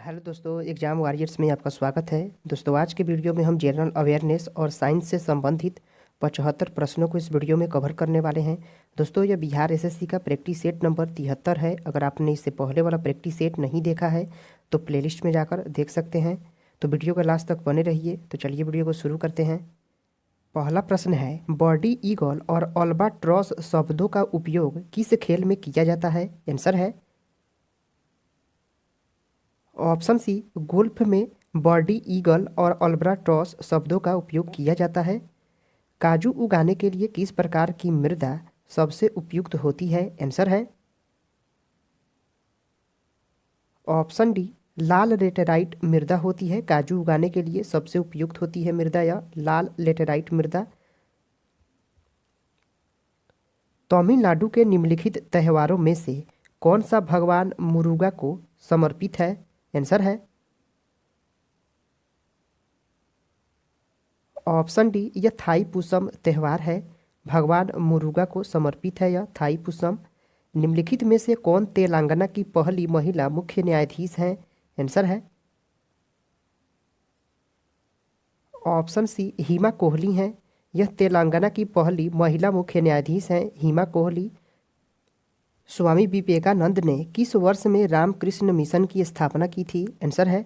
Hello दोस्तों, exam warriors में आपका स्वागत है। दोस्तों, आज के वीडियो में हम जनरल अवेयरनेस और साइंस से संबंधित 75 प्रश्नों को इस वीडियो में कवर करने वाले हैं। दोस्तों, यह बिहार एसएससी का प्रैक्टिस सेट नंबर 73 है। अगर आपने इससे पहले वाला प्रैक्टिस सेट नहीं देखा है तो प्लेलिस्ट में जाकर देख सकते हैं। तो वीडियो के लास्ट तक बने रहिए। तो चलिए वीडियो को शुरू करते हैं। पहला प्रश्न है, बर्डी ईगल और अल्बाट्रॉस शब्दों का उपयोग किस खेल में किया जाता है? आंसर है ऑप्शन सी, गोल्फ में बर्डी ईगल और अल्बाट्रॉस शब्दों का उपयोग किया जाता है। काजू उगाने के लिए किस प्रकार की मृदा सबसे उपयुक्त होती है? आंसर है ऑप्शन डी, लाल लेटेराइट मृदा होती है। काजू उगाने के लिए सबसे उपयुक्त होती है मृदा या लाल लेटेराइट मृदा। तमिलनाडु के निम्नलिखित त्योहारों में से कौन सा भगवान मुरुगा को समर्पित है? आंसर है ऑप्शन डी, यह थाई पुसम त्यौहार है। भगवान मुरुगा को समर्पित है यह थाई पुसम। निम्नलिखित में से कौन तेलंगाना की पहली महिला मुख्य न्यायाधीश हैं? आंसर है ऑप्शन सी, हिमा कोहली हैं। यह तेलंगाना की पहली महिला मुख्य न्यायाधीश हैं, हिमा कोहली। स्वामी विवेकानंद ने किस वर्ष में रामकृष्ण मिशन की स्थापना की थी? आंसर है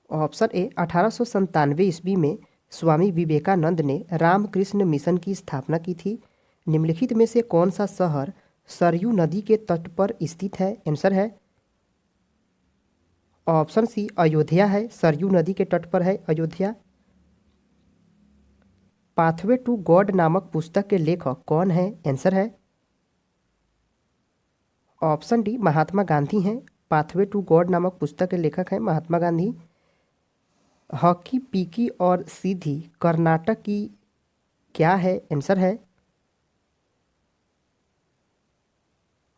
ऑप्शन ए, 1897 ईस्वी में स्वामी विवेकानंद ने रामकृष्ण मिशन की स्थापना की थी। निम्नलिखित में से कौन सा शहर सरयू नदी के तट पर स्थित है? आंसर है ऑप्शन सी, अयोध्या है। सरयू नदी के तट पर है अयोध्या। पाथवे टू गॉड नामक पुस्तक के लेखक कौन है? आंसर है ऑप्शन डी, महात्मा गांधी हैं। पाथवे टू गॉड नामक पुस्तक के लेखक हैं महात्मा गांधी। हॉकी पीकी और सीधी कर्नाटक की क्या है? आंसर है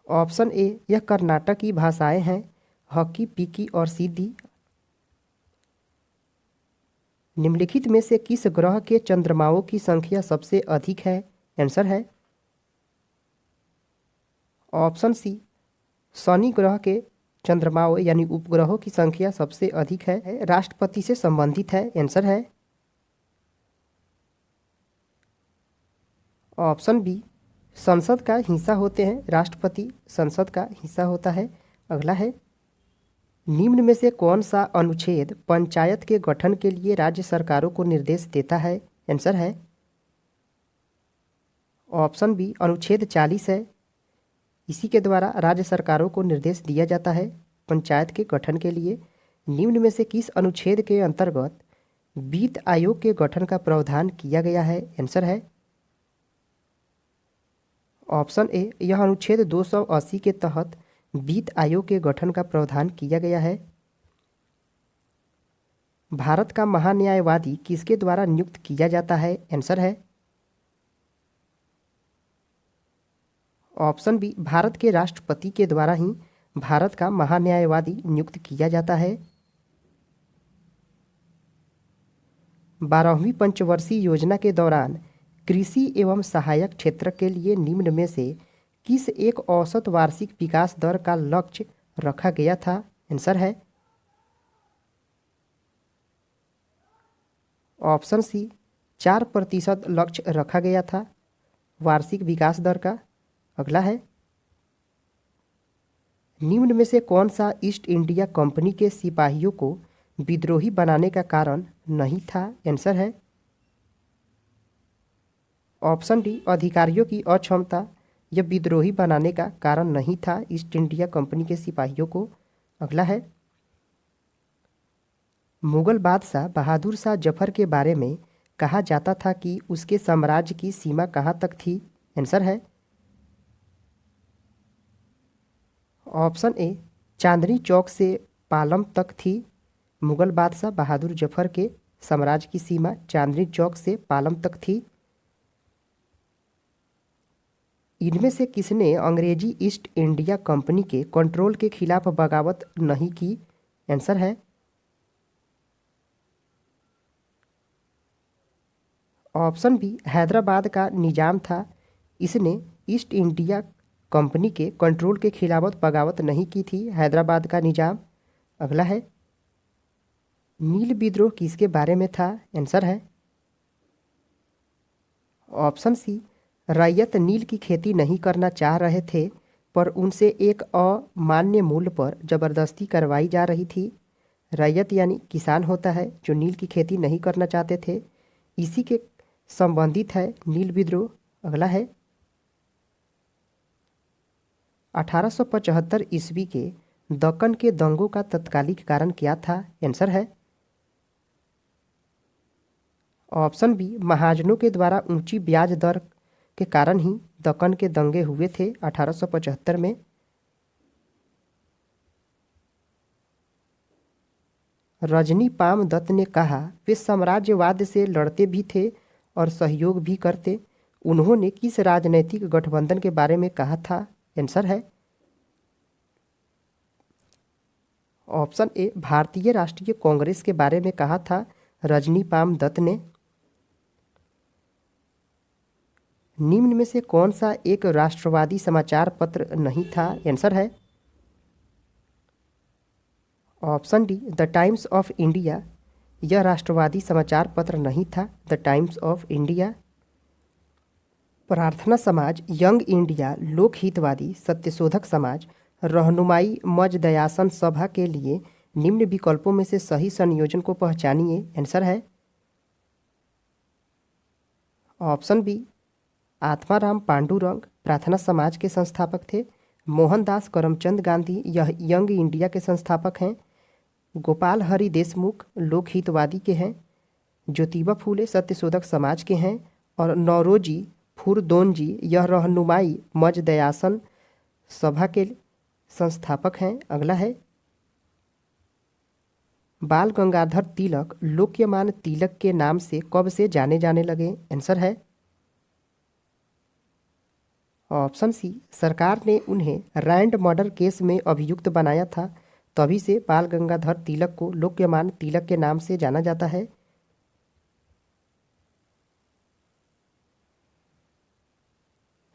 ऑप्शन ए, यह कर्नाटक की भाषाएं हैं, हॉकी पीकी और सीधी। निम्नलिखित में से किस ग्रह के चंद्रमाओं की संख्या सबसे अधिक है? आंसर है ऑप्शन सी, शनि ग्रह के चंद्रमाओं यानी उपग्रहों की संख्या सबसे अधिक है। राष्ट्रपति से संबंधित है। आंसर है ऑप्शन बी, संसद का हिस्सा होते हैं। राष्ट्रपति संसद का हिस्सा होता है। अगला है, निम्न में से कौन सा अनुच्छेद पंचायत के गठन के लिए राज्य सरकारों को निर्देश देता है? आंसर है ऑप्शन बी, अनुच्छेद 40 है। इसी के द्वारा राज्य सरकारों को निर्देश दिया जाता है पंचायत के गठन के लिए। निम्न में से किस अनुच्छेद के अंतर्गत वित्त आयोग के गठन का प्रावधान किया गया है? आंसर है ऑप्शन ए, यह अनुच्छेद 280 के तहत वित्त आयोग के गठन का प्रावधान किया गया है। भारत का महान्यायवादी किसके द्वारा नियुक्त किया जाता है? आंसर है ऑप्शन बी, भारत के राष्ट्रपति के द्वारा ही भारत का महान्यायवादी नियुक्त किया जाता है। 12वीं पंचवर्षीय योजना के दौरान कृषि एवं सहायक क्षेत्र के लिए निम्न में से किस एक औसत वार्षिक विकास दर का लक्ष्य रखा गया था? आंसर है ऑप्शन सी, 4% लक्ष्य रखा गया था वार्षिक विकास दर का। अगला है, निम्न में से कौन सा ईस्ट इंडिया कंपनी के सिपाहियों को विद्रोही बनाने का कारण नहीं था? आंसर है ऑप्शन डी, अधिकारियों की अक्षमता। यह विद्रोही बनाने का कारण नहीं था ईस्ट इंडिया कंपनी के सिपाहियों को। अगला है, मुगल बादशाह बहादुर शाह जफर के बारे में कहा जाता था कि उसके साम्राज्य की सीमा कहाँ तक थी? आंसर है ऑप्शन ए, चांदनी चौक से पालम तक थी। मुगल बादशाह बहादुर जफर के साम्राज्य की सीमा चांदनी चौक से पालम तक थी। इनमें से किसने अंग्रेजी ईस्ट इंडिया कंपनी के कंट्रोल के खिलाफ बगावत नहीं की? आंसर है ऑप्शन बी, हैदराबाद का निजाम था। इसने ईस्ट इंडिया कंपनी के कंट्रोल के खिलाफ बगावत नहीं की थी हैदराबाद का निजाम। अगला है नील विद्रोह किसके बारे में था? आंसर है ऑप्शन सी, रैयत नील की खेती नहीं करना चाह रहे थे पर उनसे एक अमान्य मूल्य पर जबरदस्ती करवाई जा रही थी। रैयत यानी किसान होता है जो नील की खेती नहीं करना चाहते थे, इसी के संबंधित है नील विद्रोह। अगला है 1875 ईस्वी के दक्कन के दंगों का तत्कालिक कारण क्या था? आंसर है ऑप्शन बी, महाजनों के द्वारा ऊंची ब्याज दर के कारण ही दक्कन के दंगे हुए थे 1875 में। रजनी पाम दत्त ने कहा वे साम्राज्यवाद से लड़ते भी थे और सहयोग भी करते। उन्होंने किस राजनैतिक गठबंधन के बारे में कहा था? आंसर है ऑप्शन ए, भारतीय राष्ट्रीय कांग्रेस के बारे में कहा था रजनी पाम दत्त ने। निम्न में से कौन सा एक राष्ट्रवादी समाचार पत्र नहीं था? आंसर है option D, the times of India. यह राष्ट्रवादी समाचार पत्र नहीं था द टाइम्स ऑफ इंडिया। प्रार्थना समाज, यंग इंडिया, लोकहितवादी, सत्यशोधक समाज, रहनुमाई मजदयासन सभा के लिए निम्न विकल्पों में से सही संयोजन को पहचानिए। आंसर है ऑप्शन बी, आत्माराम पांडुरंग प्रार्थना समाज के संस्थापक थे। मोहनदास करमचंद गांधी यह यंग इंडिया के संस्थापक हैं। गोपाल हरि देशमुख लोकहितवादी के हैं। ज्योतिबा फूले सत्यशोधक समाज के हैं और नौरोजी फुरदोनजी यह रहनुमाई मजदयासन सभा के संस्थापक हैं। अगला है बाल गंगाधर तिलक लोकमान्य तिलक के नाम से कब से जाने जाने लगे? आंसर है ऑप्शन सी, सरकार ने उन्हें रैंड मर्डर केस में अभियुक्त बनाया था, तभी से बाल गंगाधर तिलक को लोकमान्य तिलक के नाम से जाना जाता है।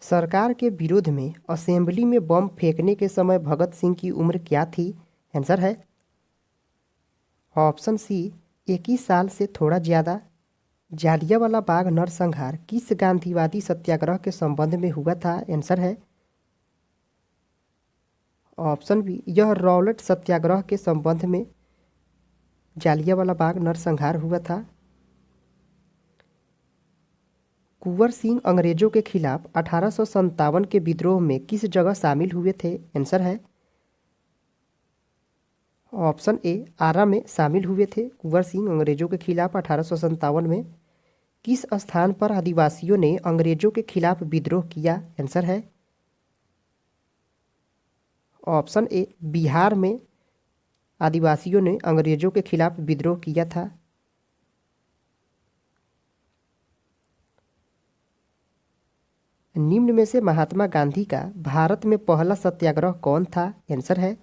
सरकार के विरोध में असेंबली में बम फेंकने के समय भगत सिंह की उम्र क्या थी? आंसर है ऑप्शन सी, 21 साल से थोड़ा ज़्यादा। जालियांवाला बाग नरसंहार किस गांधीवादी सत्याग्रह के संबंध में हुआ था? आंसर है ऑप्शन बी, यह रॉलेट सत्याग्रह के संबंध में जालियांवाला बाग नरसंहार हुआ था। कुंवर सिंह अंग्रेजों के खिलाफ 1857 के विद्रोह में किस जगह शामिल हुए थे? आंसर है ऑप्शन ए, आरा में शामिल हुए थे कुंवर सिंह अंग्रेजों के खिलाफ 1857 में। किस स्थान पर आदिवासियों ने अंग्रेजों के खिलाफ विद्रोह किया? आंसर है ऑप्शन ए, बिहार में आदिवासियों ने अंग्रेजों के खिलाफ विद्रोह किया था। निम्न में से महात्मा गांधी का भारत में पहला सत्याग्रह कौन था? आंसर है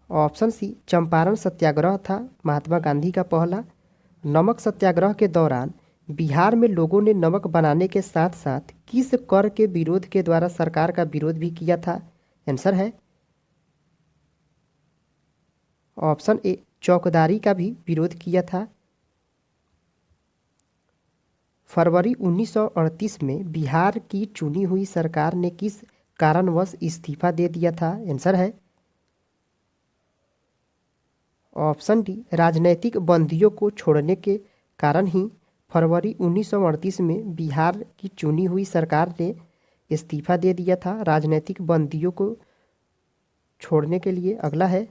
ऑप्शन सी, चंपारण सत्याग्रह था महात्मा गांधी का पहला। नमक सत्याग्रह के दौरान बिहार में लोगों ने नमक बनाने के साथ साथ किस कर के विरोध के द्वारा सरकार का विरोध भी किया था? आंसर है ऑप्शन ए, चौकीदारी का भी विरोध किया था। फरवरी 1938 में बिहार की चुनी हुई सरकार ने किस कारणवश इस्तीफा दे दिया था? आंसर है ऑप्शन डी, राजनैतिक बंदियों को छोड़ने के कारण ही फरवरी 1938 में बिहार की चुनी हुई सरकार ने इस्तीफा दे दिया था राजनैतिक बंदियों को छोड़ने के लिए। अगला है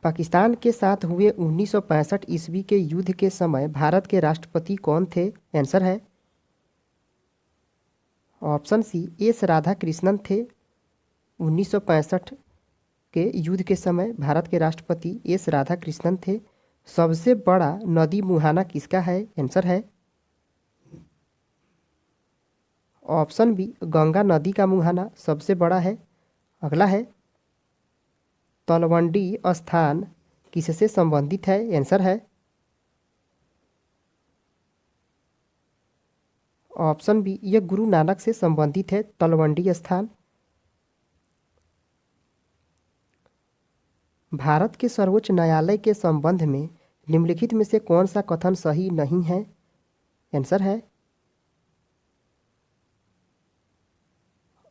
पाकिस्तान के साथ हुए 1965 ईस्वी के युद्ध के समय भारत के राष्ट्रपति कौन थे? आंसर है option C, S Radhakrishnan थे। 1965 के युद्ध के समय भारत के राष्ट्रपति एस राधा कृष्णन थे। सबसे बड़ा नदी मुहाना किसका है? आंसर है ऑप्शन बी, गंगा नदी का मुहाना सबसे बड़ा है। अगला है तलवंडी स्थान किससे संबंधित है? आंसर है ऑप्शन बी, यह गुरु नानक से संबंधित है। तलवंडी स्थान। भारत के सर्वोच्च न्यायालय के संबंध में निम्नलिखित में से कौन सा कथन सही नहीं है? आंसर है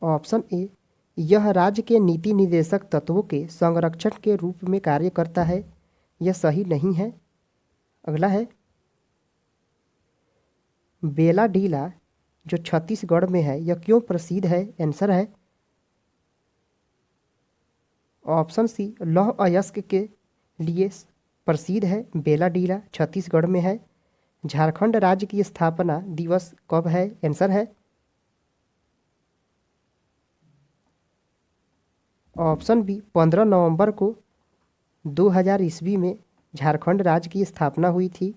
ऑप्शन ए, यह राज्य के नीति निर्देशक तत्वों के संरक्षण के रूप में कार्य करता है। यह सही नहीं है। अगला है, बेला डीला जो छत्तीसगढ़ में है यह क्यों प्रसिद्ध है? आंसर है ऑप्शन सी, लौह अयस्क के लिए प्रसिद्ध है। बेला डीला छत्तीसगढ़ में है। झारखंड राज्य की स्थापना दिवस कब है? आंसर है ऑप्शन बी, 15 नवंबर को 2000 ईस्वी में झारखंड राज्य की स्थापना हुई थी।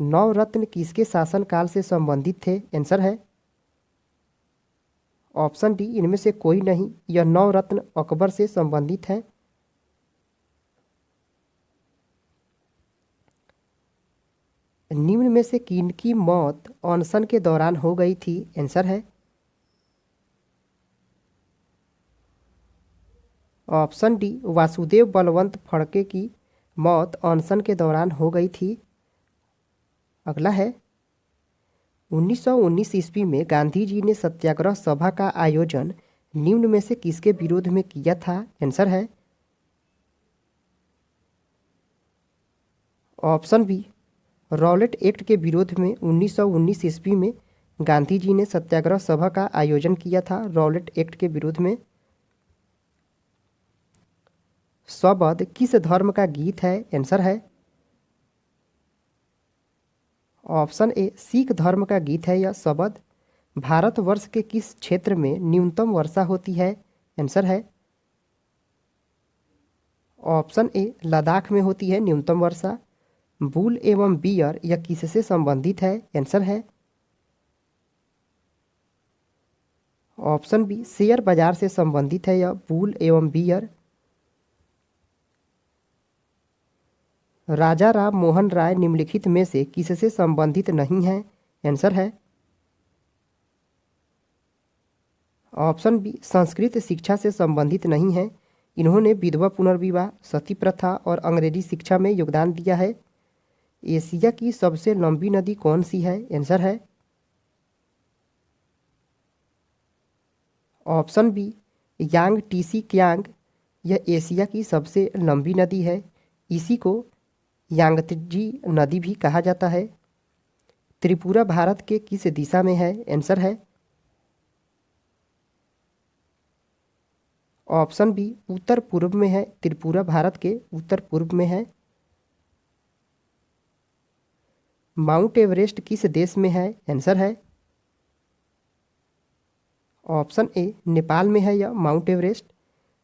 नवरत्न किसके शासनकाल से संबंधित थे? आंसर है ऑप्शन डी, इनमें से कोई नहीं। यह नवरत्न अकबर से संबंधित है। निम्न में से किनकी मौत अनशन के दौरान हो गई थी? आंसर है ऑप्शन डी, वासुदेव बलवंत फड़के की मौत अनशन के दौरान हो गई थी। अगला है, 1919 ईस्वी में गांधी जी ने सत्याग्रह सभा का आयोजन निम्न में से किसके विरोध में किया था? आंसर है ऑप्शन बी, रॉलेट एक्ट के विरोध में 1919 ईस्वी में गांधी जी ने सत्याग्रह सभा का आयोजन किया था। रॉलेट एक्ट के विरोध में। शबद किस धर्म का गीत है? आंसर है ऑप्शन ए, सिख धर्म का गीत है यह शबद। भारतवर्ष के किस क्षेत्र में न्यूनतम वर्षा होती है? आंसर है ऑप्शन ए, लद्दाख में होती है न्यूनतम वर्षा। बुल एवं बियर यह किससे संबंधित है? आंसर है ऑप्शन बी, शेयर बाजार से संबंधित है यह बुल एवं बियर। राजा राम मोहन राय निम्नलिखित में से किससे संबंधित नहीं है? आंसर है ऑप्शन बी, संस्कृत शिक्षा से संबंधित नहीं है। इन्होंने विधवा पुनर्विवाह, सती प्रथा और अंग्रेजी शिक्षा में योगदान दिया है। एशिया की सबसे लंबी नदी कौन सी है? आंसर है ऑप्शन बी, यांग टीसी क्यांग। यह एशिया की सबसे लंबी नदी है। इसी को यांगत्जी नदी भी कहा जाता है। त्रिपुरा भारत के किस दिशा में है? आंसर है ऑप्शन बी, उत्तर पूर्व में है। त्रिपुरा भारत के उत्तर पूर्व में है। माउंट एवरेस्ट किस देश में है? आंसर है ऑप्शन ए, नेपाल में है यह माउंट एवरेस्ट।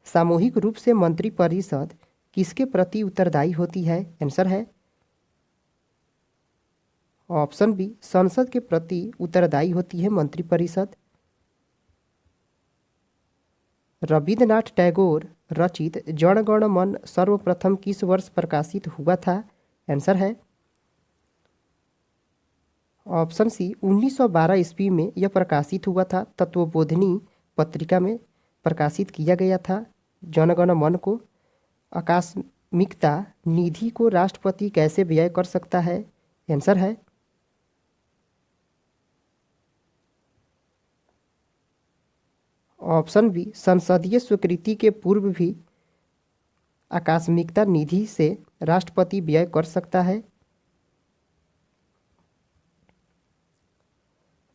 सामूहिक रूप से मंत्रिपरिषद किसके प्रति उत्तरदायी होती है? आंसर है ऑप्शन बी, संसद के प्रति उत्तरदायी होती है मंत्रिपरिषद। रविन्द्रनाथ टैगोर रचित जन गण मन सर्वप्रथम किस वर्ष प्रकाशित हुआ था? आंसर है ऑप्शन सी, 1912 ईस्वी में यह प्रकाशित हुआ था। तत्वबोधिनी पत्रिका में प्रकाशित किया गया था जन गण मन को। आकस्मिकता निधि को राष्ट्रपति कैसे व्यय कर सकता है? आंसर है ऑप्शन बी, संसदीय स्वीकृति के पूर्व भी आकस्मिकता निधि से राष्ट्रपति व्यय कर सकता है।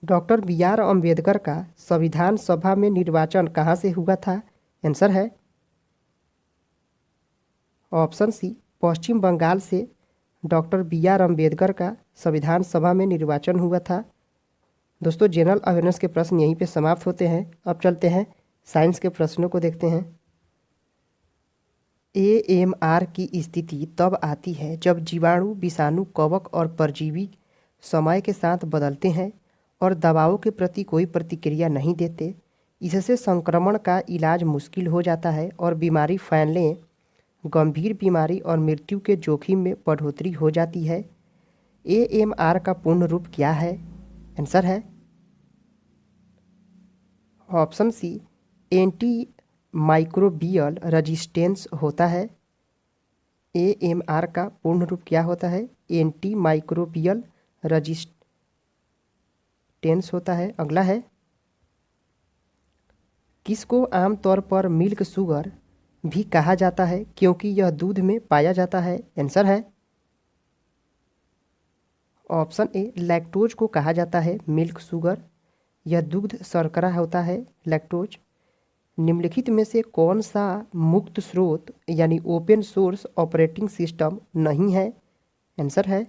डॉक्टर बी आर अम्बेडकर का संविधान सभा में निर्वाचन कहाँ से हुआ था? आंसर है ऑप्शन सी, पश्चिम बंगाल से डॉक्टर बी आर अम्बेडकर का संविधान सभा में निर्वाचन हुआ था। दोस्तों, जनरल अवेयरनेस के प्रश्न यहीं पे समाप्त होते हैं। अब चलते हैं साइंस के प्रश्नों को देखते हैं। AMR की स्थिति तब आती है जब जीवाणु, विषाणु, कवक और परजीवी समय के साथ बदलते हैं और दवाओं के प्रति कोई प्रतिक्रिया नहीं देते। इससे संक्रमण का इलाज मुश्किल हो जाता है और बीमारी फैलने, गंभीर बीमारी और मृत्यु के जोखिम में बढ़ोतरी हो जाती है। AMR का पूर्ण रूप क्या है? आंसर है option C anti microbial resistance होता है। AMR का पूर्ण रूप क्या होता है? एंटी माइक्रोबियल रेजिस्टेंस होता है। अगला है, किसको आमतौर पर मिल्क शुगर भी कहा जाता है क्योंकि यह दूध में पाया जाता है? आंसर है ऑप्शन ए लैक्टोज को कहा जाता है मिल्क शुगर। यह दुग्ध शर्करा होता है लैक्टोज। निम्नलिखित में से कौन सा मुक्त स्रोत यानी ओपन सोर्स ऑपरेटिंग सिस्टम नहीं है? आंसर है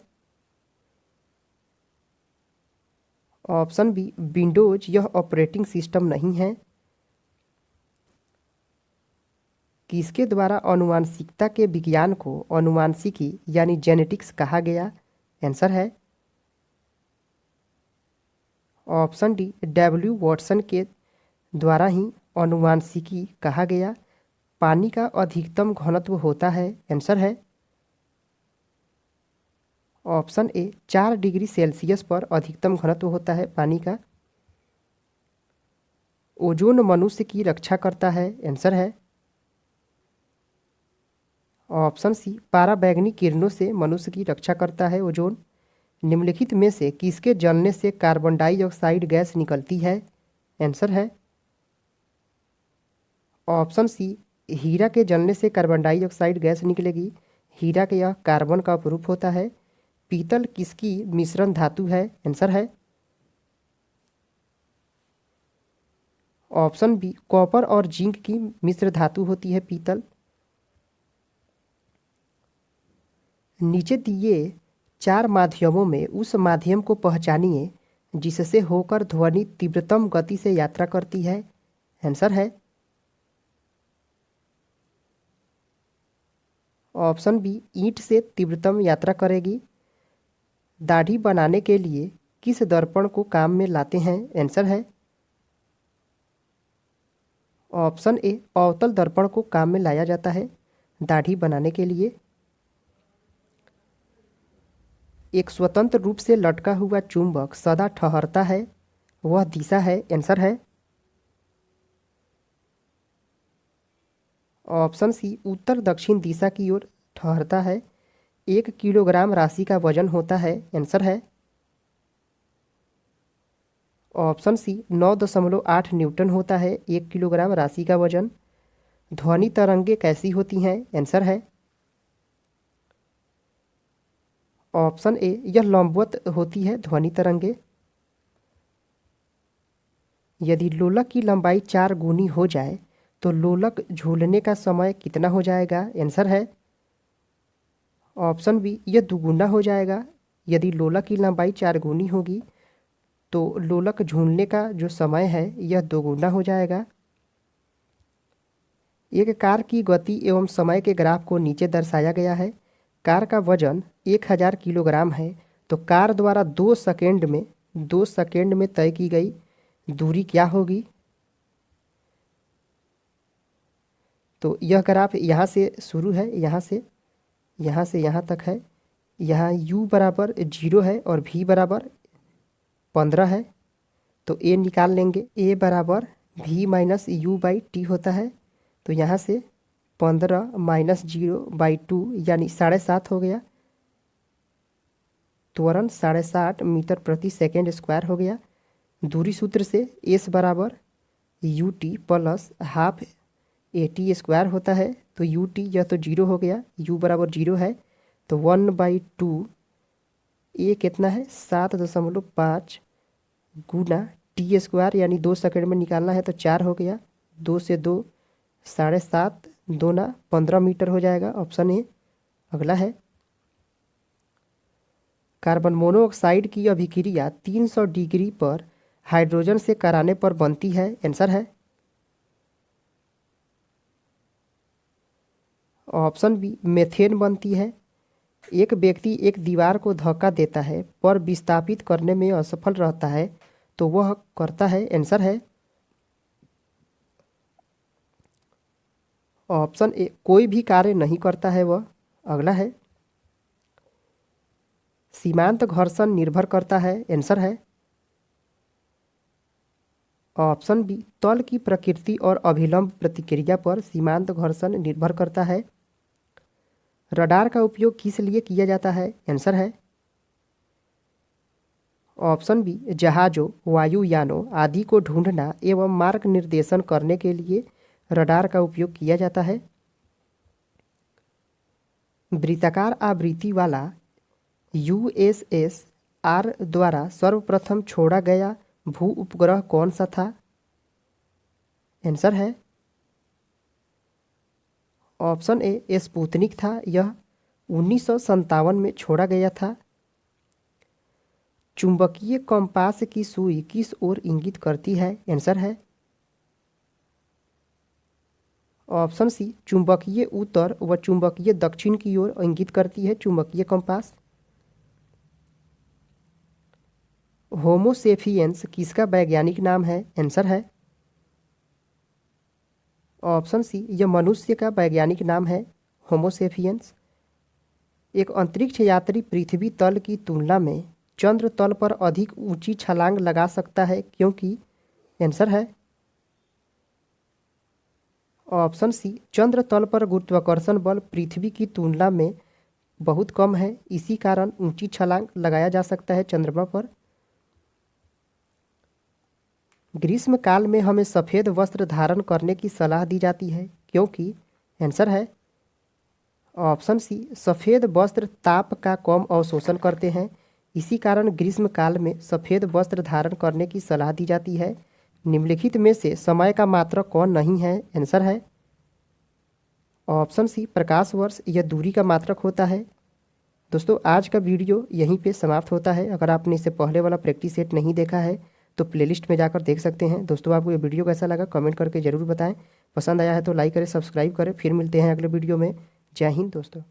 ऑप्शन बी विंडोज। यह ऑपरेटिंग सिस्टम नहीं है। किसके द्वारा आनुवांशिकता के विज्ञान को आनुवांशिकी यानी जेनेटिक्स कहा गया? आंसर है ऑप्शन डी W वॉटसन के द्वारा ही आनुवांशिकी कहा गया। पानी का अधिकतम घनत्व होता है? आंसर है ऑप्शन ए 4 डिग्री सेल्सियस पर अधिकतम घनत्व होता है पानी का। ओजोन मनुष्य की रक्षा करता है? आंसर है ऑप्शन सी पाराबैंगनी किरणों से मनुष्य की रक्षा करता है ओजोन। निम्नलिखित में से किसके जलने से कार्बन डाइऑक्साइड गैस निकलती है? आंसर है ऑप्शन सी हीरा के जलने से कार्बन डाइऑक्साइड गैस निकलेगी। हीरा के यह कार्बन का अपरूप होता है। पीतल किसकी मिश्रण धातु है? आंसर है ऑप्शन बी कॉपर और जिंक की मिश्र धातु होती है पीतल। नीचे दिए 4 माध्यमों में उस माध्यम को पहचानिए जिससे होकर ध्वनि तीव्रतम गति से यात्रा करती है। आंसर है ऑप्शन बी ईंट से तीव्रतम यात्रा करेगी। दाढ़ी बनाने के लिए किस दर्पण को काम में लाते हैं? आंसर है ऑप्शन ए अवतल दर्पण को काम में लाया जाता है दाढ़ी बनाने के लिए। एक स्वतंत्र रूप से लटका हुआ चुंबक सदा ठहरता है, वह दिशा है? आंसर है ऑप्शन सी उत्तर दक्षिण दिशा की ओर ठहरता है। 1 किलोग्राम राशि का वजन होता है? आंसर है ऑप्शन सी 9.8 न्यूटन होता है 1 किलोग्राम राशि का वजन। ध्वनि तरंगे कैसी होती हैं? आंसर है ऑप्शन ए यह लंबवत होती है ध्वनि तरंगे। यदि लोलक की लंबाई 4 गुनी हो जाए तो लोलक झूलने का समय कितना हो जाएगा? आंसर है ऑप्शन बी यह दुगुना हो जाएगा। यदि लोलक की लंबाई 4 गुनी होगी तो लोलक झूलने का जो समय है यह दोगुना हो जाएगा। एक कार की गति एवं समय के ग्राफ को नीचे दर्शाया गया है। कार का वजन 1000 किलोग्राम है तो कार द्वारा 2 सेकेंड में तय की गई दूरी क्या होगी? तो यह ग्राफ यहाँ से शुरू है, यहाँ से यहाँ तक है। यहाँ u बराबर 0 है और v बराबर 15 है तो a निकाल लेंगे। a बराबर v minus you by T होता है तो यहाँ से 15 माइनस 0/2 यानी 7.5 हो गया। त्वरण 7.5 मीटर प्रति सेकेंड स्क्वायर हो गया। दूरी सूत्र से s बराबर U T plus half AT square होता है तो यू टी यह तो 0 हो गया, u बराबर 0 है तो 1/2 a कितना है 7.5 गुना टी स्क्वायर यानी 2 सेकेंड में निकालना है तो 4 हो गया। 2 से 2 7.5 2 15 मीटर हो जाएगा ऑप्शन ए। अगला है कार्बन मोनोऑक्साइड की अभिक्रिया 300 डिग्री पर हाइड्रोजन से कराने पर बनती है? आंसर है ऑप्शन बी मेथेन बनती है। एक व्यक्ति एक दीवार को धक्का देता है पर विस्थापित करने में असफल रहता है तो वह करता है? आंसर है ऑप्शन ए कोई भी कार्य नहीं करता है वह। अगला है सीमांत घर्षण निर्भर करता है? आंसर है ऑप्शन बी, तल की प्रकृति और अभिलंब प्रतिक्रिया पर सीमांत घर्षण निर्भर करता है। रडार का उपयोग किस लिए किया जाता है? आंसर है ऑप्शन बी, जहाज़ों, वायुयानों आदि को ढूंढना एवं मार्ग निर्देशन करने के लिए रडार का उपयोग किया जाता है। वृत्ताकार आवृत्ति वाला USSR द्वारा सर्वप्रथम छोड़ा गया भू उपग्रह कौन सा था? आंसर है ऑप्शन ए, स्पुतनिक था। यह 1957 में छोड़ा गया था। चुंबकीय कंपास की सुई किस ओर इंगित करती है? आंसर है ऑप्शन सी, चुंबकीय उत्तर व चुंबकीय दक्षिण की ओर इंगित करती है चुंबकीय कंपास। होमोसेपियंस किसका वैज्ञानिक नाम है? आंसर है ऑप्शन सी, यह मनुष्य का वैज्ञानिक नाम है होमोसेपियंस। एक अंतरिक्ष यात्री पृथ्वी तल की तुलना में चंद्र तल पर अधिक ऊंची छलांग लगा सकता है क्योंकि? आंसर है ऑप्शन सी, चंद्र तल पर गुरुत्वाकर्षण बल पृथ्वी की तुलना में बहुत कम है, इसी कारण ऊंची छलांग लगाया जा सकता है चंद्रमा पर। ग्रीष्म काल में हमें सफ़ेद वस्त्र धारण करने की सलाह दी जाती है क्योंकि? आंसर है ऑप्शन सी, सफ़ेद वस्त्र ताप का कम अवशोषण करते हैं, इसी कारण ग्रीष्म काल में सफ़ेद वस्त्र धारण करने की सलाह दी जाती है। निम्नलिखित में से समय का मात्रक कौन नहीं है? आंसर है ऑप्शन सी, प्रकाश वर्ष। यह दूरी का मात्रक होता है। दोस्तों, आज का वीडियो यहीं पे समाप्त होता है। अगर आपने इससे पहले वाला प्रैक्टिस सेट नहीं देखा है तो प्लेलिस्ट में जाकर देख सकते हैं। दोस्तों, आपको ये वीडियो कैसा लगा कमेंट करके ज़रूर बताएं। पसंद आया है तो लाइक करें, सब्सक्राइब करें। फिर मिलते हैं अगले वीडियो में। जय हिंद दोस्तों।